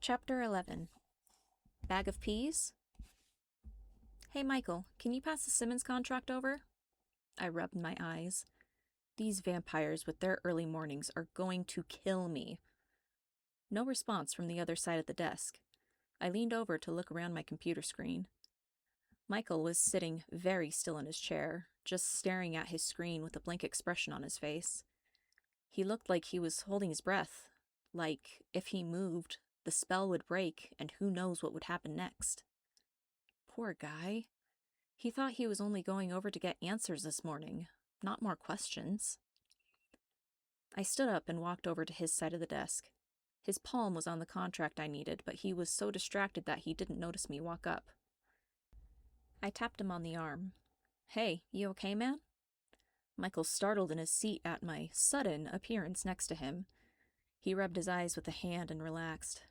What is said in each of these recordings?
Chapter 11. Bag of Peas? Hey Michael, can you pass the Simmons contract over? I rubbed my eyes. These vampires with their early mornings are going to kill me. No response from the other side of the desk. I leaned over to look around my computer screen. Michael was sitting very still in his chair, just staring at his screen with a blank expression on his face. He looked like he was holding his breath, like if he moved, the spell would break and who knows what would happen next. Poor guy. He thought he was only going over to get answers this morning, not more questions. I stood up and walked over to his side of the desk. His palm was on the contract I needed, but he was so distracted that he didn't notice me walk up. I tapped him on the arm. Hey, you okay, man? Michael startled in his seat at my sudden appearance next to him. He rubbed his eyes with a hand and relaxed.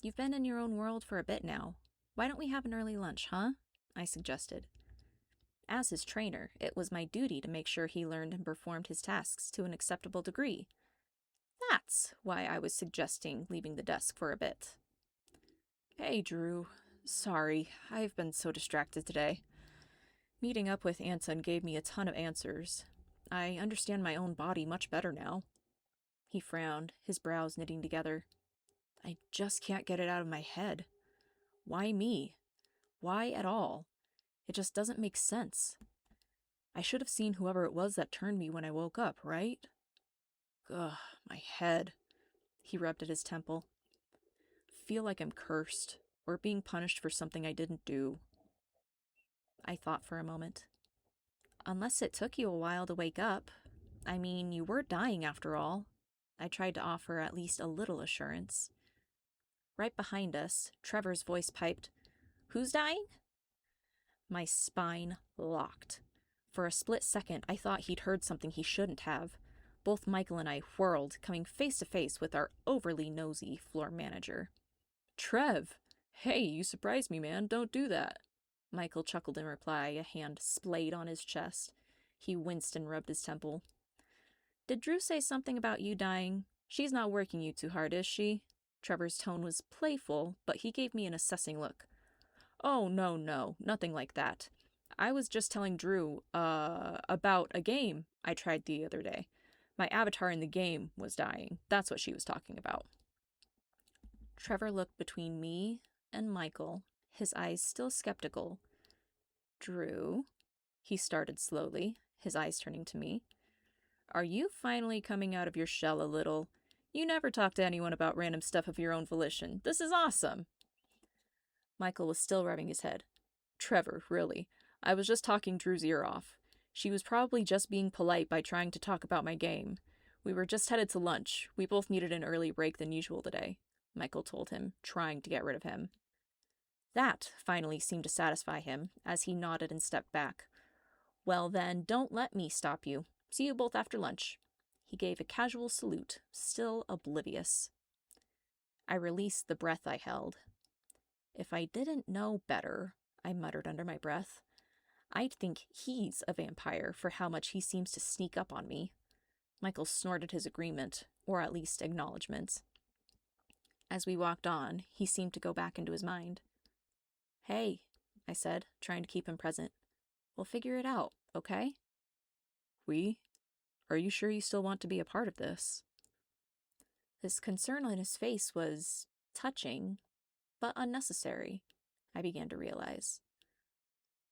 You've been in your own world for a bit now. Why don't we have an early lunch, huh? I suggested. As his trainer, it was my duty to make sure he learned and performed his tasks to an acceptable degree. That's why I was suggesting leaving the desk for a bit. Hey, Drew. Sorry, I've been so distracted today. Meeting up with Anton gave me a ton of answers. I understand my own body much better now. He frowned, his brows knitting together. I just can't get it out of my head. Why me? Why at all? It just doesn't make sense. I should have seen whoever it was that turned me when I woke up, right? Ugh, my head. He rubbed at his temple. Feel like I'm cursed, or being punished for something I didn't do. I thought for a moment. Unless it took you a while to wake up. I mean, you were dying after all. I tried to offer at least a little assurance. Right behind us, Trevor's voice piped, Who's dying? My spine locked. For a split second, I thought he'd heard something he shouldn't have. Both Michael and I whirled, coming face to face with our overly nosy floor manager. Trev! Hey, you surprised me, man. Don't do that. Michael chuckled in reply, a hand splayed on his chest. He winced and rubbed his temple. Did Drew say something about you dying? She's not working you too hard, is she? Trevor's tone was playful, but he gave me an assessing look. Oh, no, nothing like that. I was just telling Drew, about a game I tried the other day. My avatar in the game was dying. That's what she was talking about. Trevor looked between me and Michael, his eyes still skeptical. Drew, he started slowly, his eyes turning to me. Are you finally coming out of your shell a little? You never talk to anyone about random stuff of your own volition. This is awesome. Michael was still rubbing his head. Trevor, really. I was just talking Drew's ear off. She was probably just being polite by trying to talk about my game. We were just headed to lunch. We both needed an early break than usual today, Michael told him, trying to get rid of him. That finally seemed to satisfy him, as he nodded and stepped back. Well then, don't let me stop you. See you both after lunch. He gave a casual salute, still oblivious. I released the breath I held. If I didn't know better, I muttered under my breath, I'd think he's a vampire for how much he seems to sneak up on me. Michael snorted his agreement, or at least acknowledgement. As we walked on, he seemed to go back into his mind. Hey, I said, trying to keep him present. We'll figure it out, okay? We? Are you sure you still want to be a part of this? His concern on his face was touching, but unnecessary, I began to realize.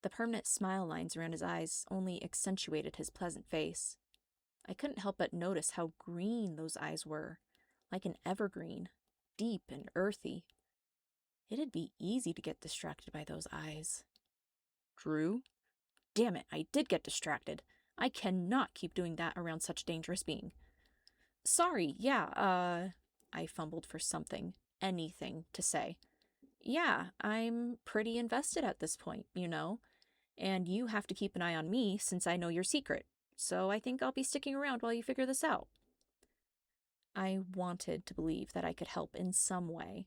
The permanent smile lines around his eyes only accentuated his pleasant face. I couldn't help but notice how green those eyes were, like an evergreen, deep and earthy. It'd be easy to get distracted by those eyes. Drew? Damn it, I did get distracted. I cannot keep doing that around such a dangerous being. Sorry, yeah, I fumbled for something, anything to say. Yeah, I'm pretty invested at this point, you know, and you have to keep an eye on me since I know your secret, so I think I'll be sticking around while you figure this out. I wanted to believe that I could help in some way.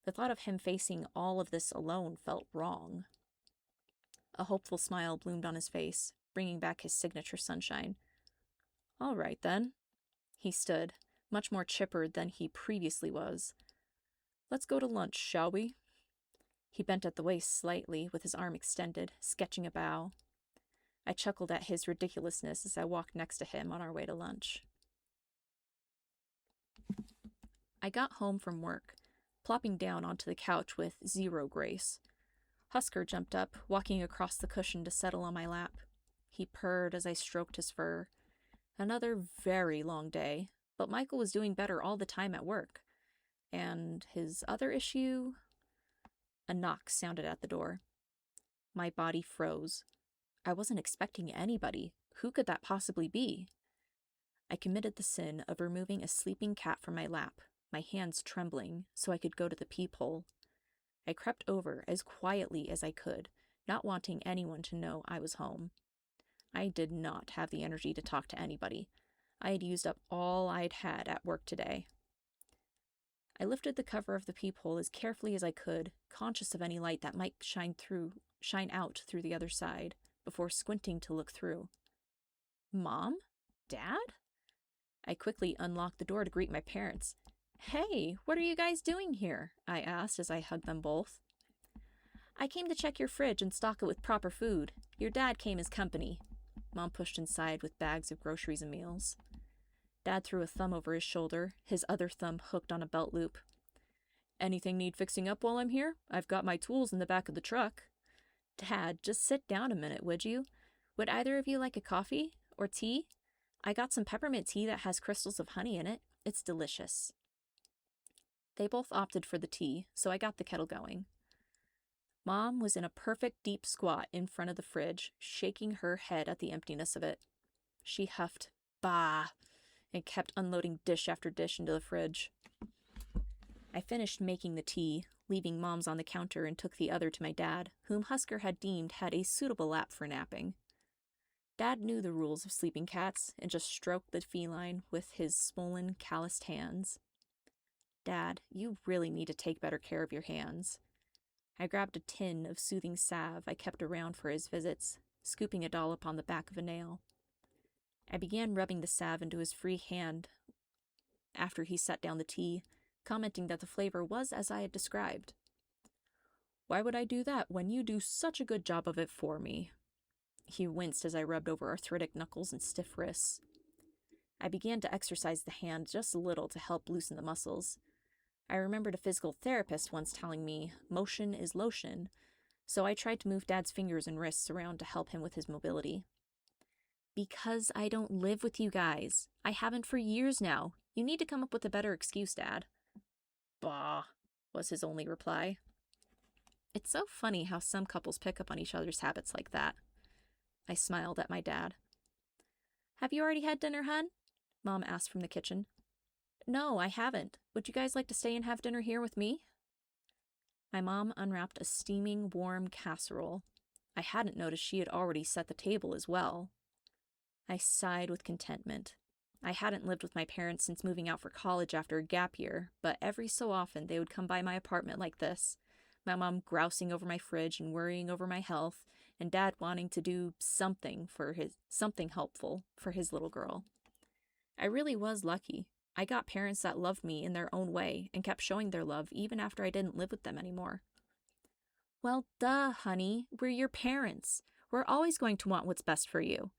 The thought of him facing all of this alone felt wrong. A hopeful smile bloomed on his face, bringing back his signature sunshine. All right, then. He stood, much more chipper than he previously was. Let's go to lunch, shall we? He bent at the waist slightly, with his arm extended, sketching a bow. I chuckled at his ridiculousness as I walked next to him on our way to lunch. I got home from work, plopping down onto the couch with zero grace. Husker jumped up, walking across the cushion to settle on my lap. He purred as I stroked his fur. Another very long day, but Michael was doing better all the time at work. And his other issue? A knock sounded at the door. My body froze. I wasn't expecting anybody. Who could that possibly be? I committed the sin of removing a sleeping cat from my lap, my hands trembling, so I could go to the peephole. I crept over as quietly as I could, not wanting anyone to know I was home. I did not have the energy to talk to anybody. I had used up all I'd had at work today. I lifted the cover of the peephole as carefully as I could, conscious of any light that might shine out through the other side, before squinting to look through. Mom? Dad? I quickly unlocked the door to greet my parents. Hey, what are you guys doing here? I asked as I hugged them both. I came to check your fridge and stock it with proper food. Your dad came as company. Mom pushed inside with bags of groceries and meals. Dad threw a thumb over his shoulder, his other thumb hooked on a belt loop. Anything need fixing up while I'm here? I've got my tools in the back of the truck. Dad, just sit down a minute, would you? Would either of you like a coffee or tea? I got some peppermint tea that has crystals of honey in it. It's delicious. They both opted for the tea, so I got the kettle going. Mom was in a perfect deep squat in front of the fridge, shaking her head at the emptiness of it. She huffed, "Bah," and kept unloading dish after dish into the fridge. I finished making the tea, leaving Mom's on the counter, and took the other to my dad, whom Husker had deemed had a suitable lap for napping. Dad knew the rules of sleeping cats and just stroked the feline with his swollen, calloused hands. Dad, you really need to take better care of your hands. I grabbed a tin of soothing salve I kept around for his visits, scooping a dollop on the back of a nail. I began rubbing the salve into his free hand after he set down the tea, commenting that the flavor was as I had described. Why would I do that when you do such a good job of it for me? He winced as I rubbed over arthritic knuckles and stiff wrists. I began to exercise the hand just a little to help loosen the muscles. I remembered a physical therapist once telling me, motion is lotion, so I tried to move Dad's fingers and wrists around to help him with his mobility. Because I don't live with you guys. I haven't for years now. You need to come up with a better excuse, Dad. Bah, was his only reply. It's so funny how some couples pick up on each other's habits like that. I smiled at my dad. Have you already had dinner, hun? Mom asked from the kitchen. No, I haven't. Would you guys like to stay and have dinner here with me? My mom unwrapped a steaming, warm casserole. I hadn't noticed she had already set the table as well. I sighed with contentment. I hadn't lived with my parents since moving out for college after a gap year, but every so often they would come by my apartment like this, my mom grousing over my fridge and worrying over my health, and Dad wanting to do something helpful for his little girl. I really was lucky. I got parents that loved me in their own way and kept showing their love even after I didn't live with them anymore. Well, duh, honey. We're your parents. We're always going to want what's best for you.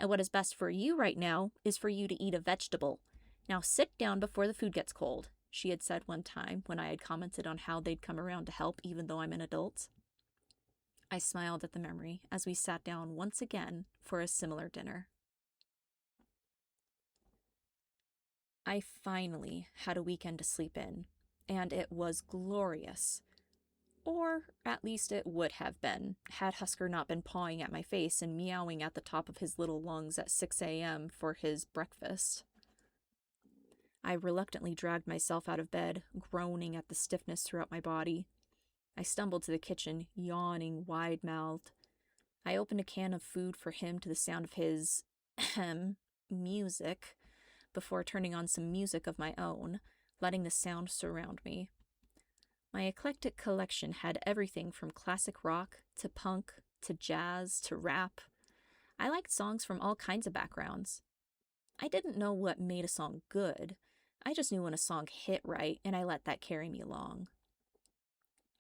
And what is best for you right now is for you to eat a vegetable. Now sit down before the food gets cold, she had said one time when I had commented on how they'd come around to help even though I'm an adult. I smiled at the memory as we sat down once again for a similar dinner. I finally had a weekend to sleep in, and it was glorious. Or at least it would have been, had Husker not been pawing at my face and meowing at the top of his little lungs at 6 a.m. for his breakfast. I reluctantly dragged myself out of bed, groaning at the stiffness throughout my body. I stumbled to the kitchen, yawning wide-mouthed. I opened a can of food for him to the sound of his music, before turning on some music of my own, letting the sound surround me. My eclectic collection had everything from classic rock to punk to jazz to rap. I liked songs from all kinds of backgrounds. I didn't know what made a song good. I just knew when a song hit right, and I let that carry me along.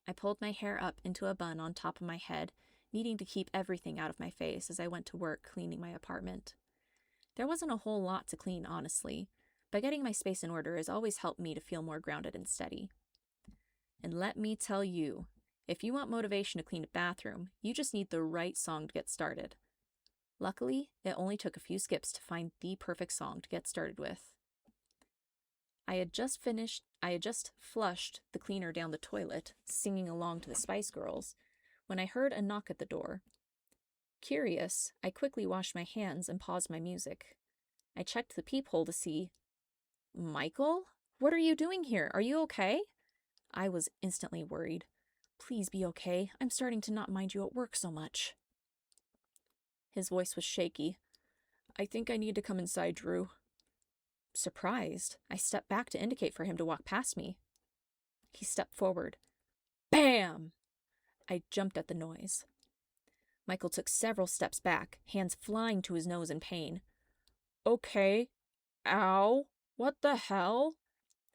I pulled my hair up into a bun on top of my head, needing to keep everything out of my face as I went to work cleaning my apartment. There wasn't a whole lot to clean, honestly, but getting my space in order has always helped me to feel more grounded and steady. And let me tell you, if you want motivation to clean a bathroom, you just need the right song to get started. Luckily, it only took a few skips to find the perfect song to get started with. I had just flushed the cleaner down the toilet, singing along to the Spice Girls, when I heard a knock at the door. Curious, I quickly washed my hands and paused my music. I checked the peephole to see. Michael? What are you doing here? Are you okay? I was instantly worried. Please be okay. I'm starting to not mind you at work so much. His voice was shaky. I think I need to come inside, Drew. Surprised, I stepped back to indicate for him to walk past me. He stepped forward. Bam! I jumped at the noise. Michael took several steps back, hands flying to his nose in pain. Okay. Ow. What the hell?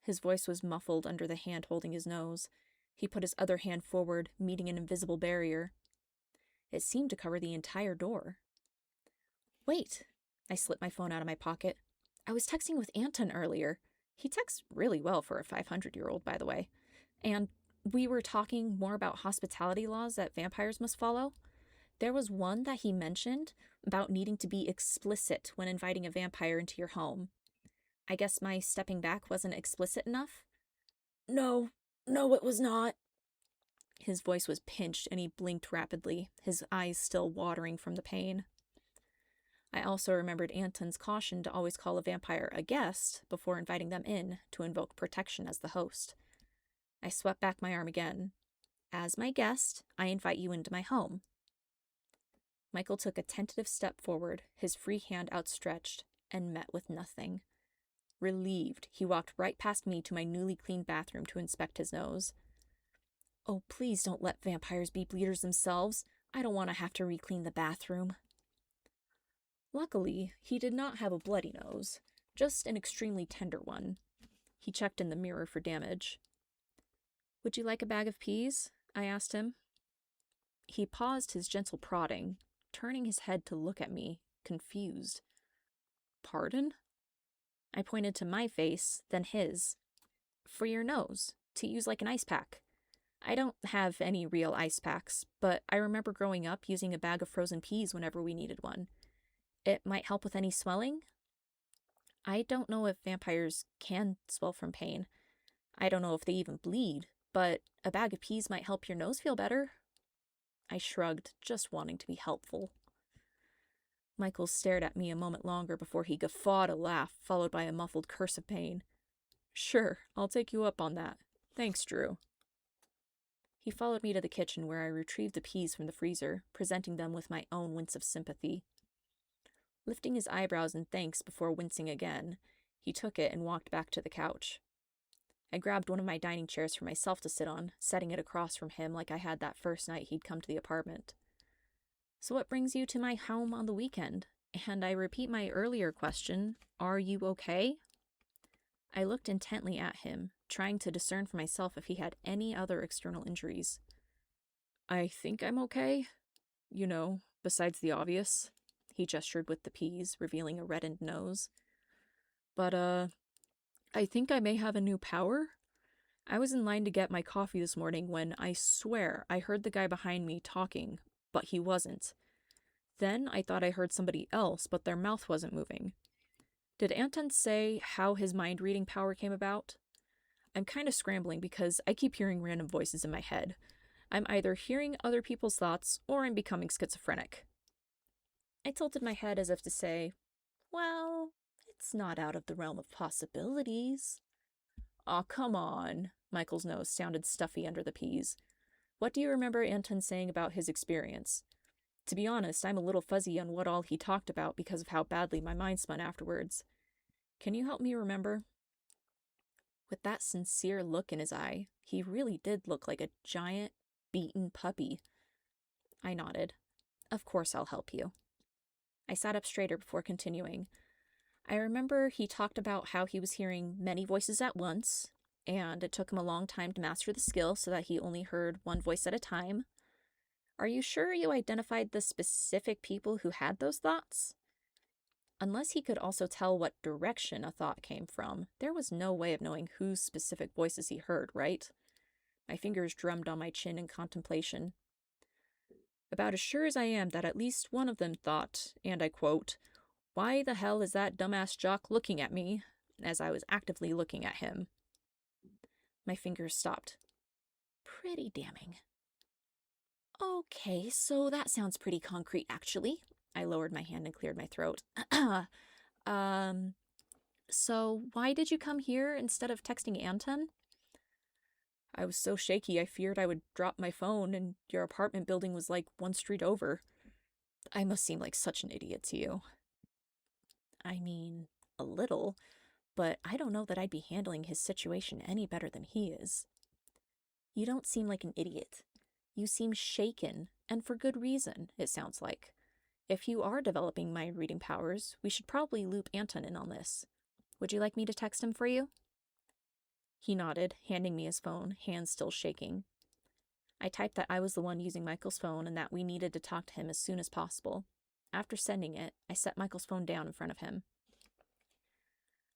His voice was muffled under the hand holding his nose. He put his other hand forward, meeting an invisible barrier. It seemed to cover the entire door. Wait. I slipped my phone out of my pocket. I was texting with Anton earlier. He texts really well for a 500-year-old, by the way. And we were talking more about hospitality laws that vampires must follow. There was one that he mentioned about needing to be explicit when inviting a vampire into your home. I guess my stepping back wasn't explicit enough? No, it was not. His voice was pinched and he blinked rapidly, his eyes still watering from the pain. I also remembered Anton's caution to always call a vampire a guest before inviting them in to invoke protection as the host. I swept back my arm again. As my guest, I invite you into my home. Michael took a tentative step forward, his free hand outstretched, and met with nothing. Relieved, he walked right past me to my newly cleaned bathroom to inspect his nose. Oh, please don't let vampires be bleeders themselves. I don't want to have to re-clean the bathroom. Luckily, he did not have a bloody nose, just an extremely tender one. He checked in the mirror for damage. Would you like a bag of peas? I asked him. He paused his gentle prodding, turning his head to look at me, confused. Pardon? I pointed to my face, then his. For your nose, to use like an ice pack. I don't have any real ice packs, but I remember growing up using a bag of frozen peas whenever we needed one. It might help with any swelling. I don't know if vampires can swell from pain. I don't know if they even bleed, but a bag of peas might help your nose feel better. I shrugged, just wanting to be helpful. Michael stared at me a moment longer before he guffawed a laugh, followed by a muffled curse of pain. Sure, I'll take you up on that. Thanks, Drew. He followed me to the kitchen where I retrieved the peas from the freezer, presenting them with my own wince of sympathy. Lifting his eyebrows in thanks before wincing again, he took it and walked back to the couch. I grabbed one of my dining chairs for myself to sit on, setting it across from him like I had that first night he'd come to the apartment. So what brings you to my home on the weekend? And I repeat my earlier question, are you okay? I looked intently at him, trying to discern for myself if he had any other external injuries. I think I'm okay. You know, besides the obvious. He gestured with the peas, revealing a reddened nose. But, I think I may have a new power. I was in line to get my coffee this morning when I swear I heard the guy behind me talking, but he wasn't. Then I thought I heard somebody else, but their mouth wasn't moving. Did Anton say how his mind-reading power came about? I'm kind of scrambling because I keep hearing random voices in my head. I'm either hearing other people's thoughts or I'm becoming schizophrenic. I tilted my head as if to say, well, it's not out of the realm of possibilities. Aw, come on. Michael's nose sounded stuffy under the peas. What do you remember Anton saying about his experience? To be honest, I'm a little fuzzy on what all he talked about because of how badly my mind spun afterwards. Can you help me remember? With that sincere look in his eye, he really did look like a giant, beaten puppy. I nodded. Of course I'll help you. I sat up straighter before continuing. I remember he talked about how he was hearing many voices at once, and it took him a long time to master the skill so that he only heard one voice at a time. Are you sure you identified the specific people who had those thoughts? Unless he could also tell what direction a thought came from, there was no way of knowing whose specific voices he heard, right? My fingers drummed on my chin in contemplation. About as sure as I am that at least one of them thought, and I quote, "Why the hell is that dumbass jock looking at me?" as I was actively looking at him. My fingers stopped. Pretty damning. Okay, so that sounds pretty concrete, actually. I lowered my hand and cleared my throat. So why did you come here instead of texting Anton? I was so shaky I feared I would drop my phone, and your apartment building was like one street over. I must seem like such an idiot to you. I mean, a little, but I don't know that I'd be handling his situation any better than he is. You don't seem like an idiot. You seem shaken, and for good reason, it sounds like. If you are developing mind reading powers, we should probably loop Anton in on this. Would you like me to text him for you? He nodded, handing me his phone, hands still shaking. I typed that I was the one using Michael's phone and that we needed to talk to him as soon as possible. After sending it, I set Michael's phone down in front of him.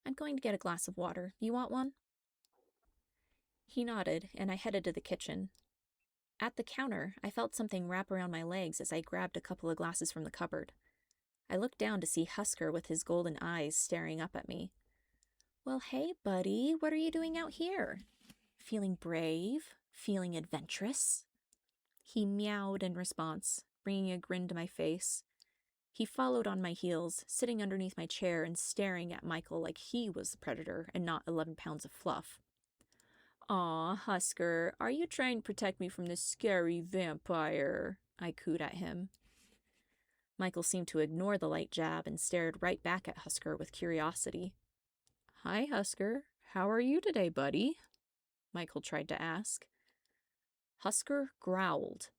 I'm going to get a glass of water. You want one? He nodded, and I headed to the kitchen. At the counter, I felt something wrap around my legs as I grabbed a couple of glasses from the cupboard. I looked down to see Husker with his golden eyes staring up at me. Well, hey, buddy, what are you doing out here? Feeling brave? Feeling adventurous? He meowed in response, bringing a grin to my face. He followed on my heels, sitting underneath my chair and staring at Michael like he was the predator and not 11 pounds of fluff. Aw, Husker, are you trying to protect me from this scary vampire? I cooed at him. Michael seemed to ignore the light jab and stared right back at Husker with curiosity. Hi, Husker. How are you today, buddy? Michael tried to ask. Husker growled.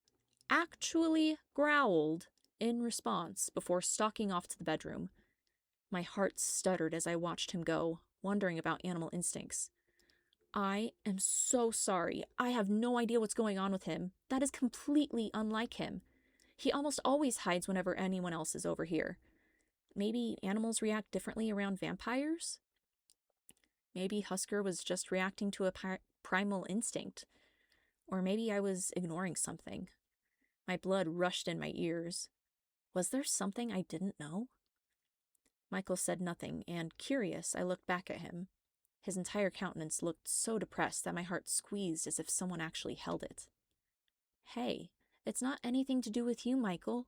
Actually growled in response before stalking off to the bedroom. My heart stuttered as I watched him go, wondering about animal instincts. I am so sorry. I have no idea what's going on with him. That is completely unlike him. He almost always hides whenever anyone else is over here. Maybe animals react differently around vampires? Maybe Husker was just reacting to a primal instinct. Or maybe I was ignoring something. My blood rushed in my ears. Was there something I didn't know? Michael said nothing, and, curious, I looked back at him. His entire countenance looked so depressed that my heart squeezed as if someone actually held it. Hey, it's not anything to do with you, Michael.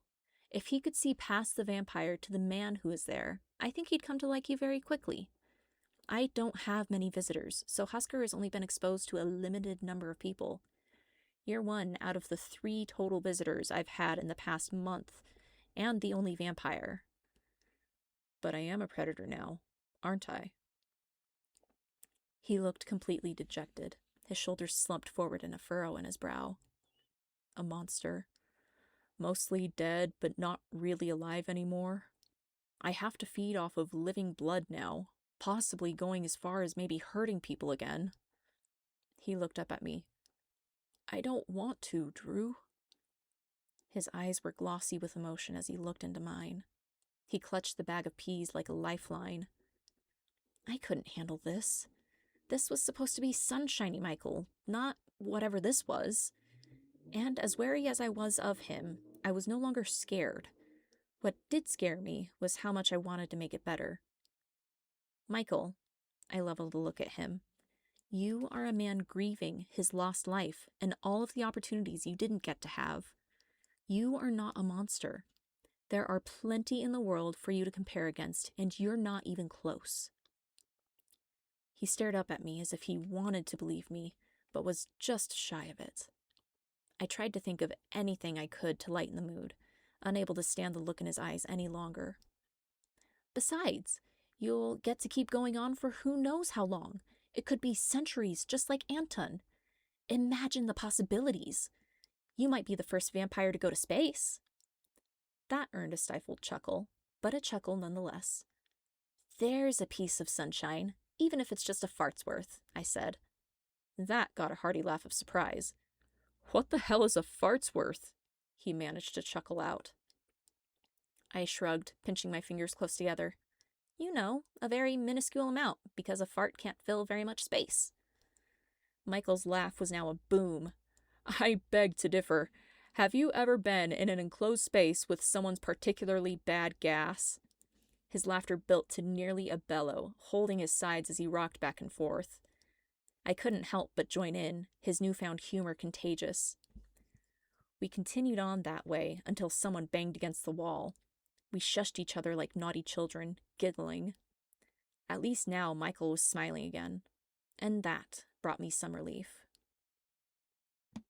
If he could see past the vampire to the man who is there, I think he'd come to like you very quickly. I don't have many visitors, so Husker has only been exposed to a limited number of people. You're one out of the 3 total visitors I've had in the past month, and the only vampire. But I am a predator now, aren't I? He looked completely dejected. His shoulders slumped forward in a furrow in his brow. A monster. Mostly dead, but not really alive anymore. I have to feed off of living blood now, possibly going as far as maybe hurting people again. He looked up at me. I don't want to, Drew. His eyes were glossy with emotion as he looked into mine. He clutched the bag of peas like a lifeline. I couldn't handle this. This was supposed to be sunshiny Michael, not whatever this was. And as wary as I was of him, I was no longer scared. What did scare me was how much I wanted to make it better. Michael, I leveled a look at him. You are a man grieving his lost life and all of the opportunities you didn't get to have. You are not a monster. There are plenty in the world for you to compare against, and you're not even close. He stared up at me as if he wanted to believe me, but was just shy of it. I tried to think of anything I could to lighten the mood, unable to stand the look in his eyes any longer. Besides, you'll get to keep going on for who knows how long. It could be centuries, just like Anton. Imagine the possibilities. You might be the first vampire to go to space. That earned a stifled chuckle, but a chuckle nonetheless. There's a piece of sunshine, even if it's just a fart's worth, I said. That got a hearty laugh of surprise. "What the hell is a fart's worth?" he managed to chuckle out. I shrugged, pinching my fingers close together. "You know, a very minuscule amount, because a fart can't fill very much space." Michael's laugh was now a boom. "I beg to differ. Have you ever been in an enclosed space with someone's particularly bad gas?" His laughter built to nearly a bellow, holding his sides as he rocked back and forth. I couldn't help but join in, his newfound humor contagious. We continued on that way until someone banged against the wall. We shushed each other like naughty children, giggling. At least now Michael was smiling again, and that brought me some relief.